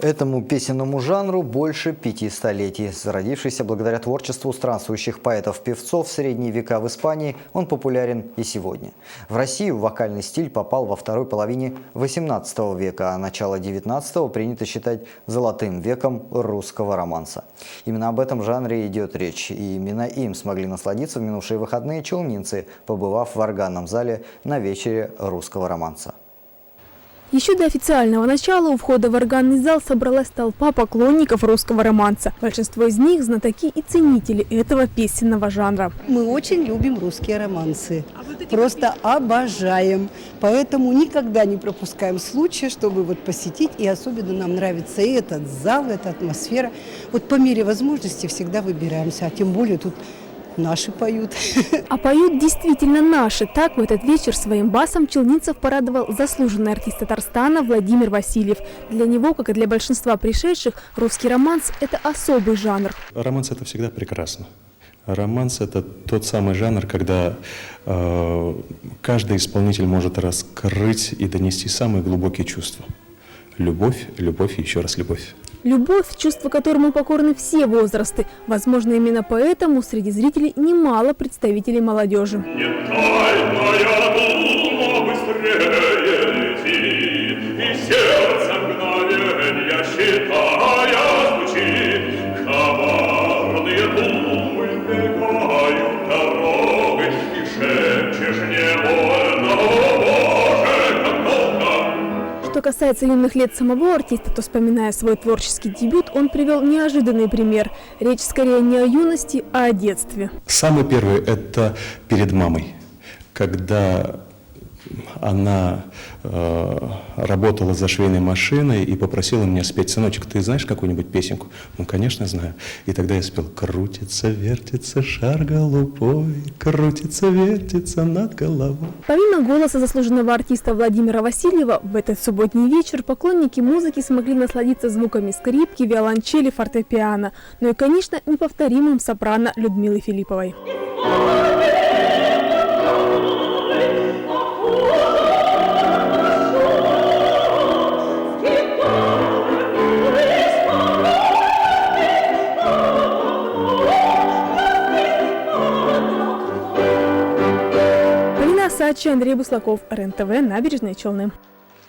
Этому песенному жанру больше 5 столетий. Зародившийся благодаря творчеству странствующих поэтов-певцов в средние века в Испании, он популярен и сегодня. В Россию вокальный стиль попал во второй половине XVIII века, а начало XIX принято считать золотым веком русского романса. Именно об этом жанре идет речь, и именно им смогли насладиться в минувшие выходные челнинцы, побывав в органном зале на вечере русского романса. Еще до официального начала у входа в органный зал собралась толпа поклонников русского романса. Большинство из них – знатоки и ценители этого песенного жанра. Мы очень любим русские романсы. Просто обожаем. Поэтому никогда не пропускаем случая, чтобы посетить. И особенно нам нравится и этот зал, эта атмосфера. По мере возможности всегда выбираемся. А тем более тут наши поют. А поют действительно наши. Так в этот вечер своим басом челнинцев порадовал заслуженный артист Татарстана Владимир Васильев. Для него, как и для большинства пришедших, русский романс – это особый жанр. Романс – это всегда прекрасно. Романс – это тот самый жанр, когда каждый исполнитель может раскрыть и донести самые глубокие чувства. Любовь, любовь и еще раз любовь. Любовь, чувство которому покорны все возрасты. Возможно, именно поэтому среди зрителей немало представителей молодежи. Не тайная дума быстрее летит, и сердце мгновенья считая звучит. Коварные думы бегают дорогой, и шепчешь невольно: о Боже, как много! Что касается юных лет самого артиста, то, вспоминая свой творческий дебют, он привел неожиданный пример. Речь скорее не о юности, а о детстве. Самый первый – это перед мамой, когда она работала за швейной машиной и попросила меня спеть: «Сыночек, ты знаешь какую-нибудь песенку?» Ну, конечно, знаю. И тогда я спел: «Крутится, вертится шар голубой, крутится, вертится над головой». Помимо голоса заслуженного артиста Владимира Васильева, в этот субботний вечер поклонники музыки смогли насладиться звуками скрипки, виолончели, фортепиано, ну и, конечно, неповторимым сопрано Людмилы Филипповой. Андрей Буслаков, РЕН-ТВ, Набережные Челны.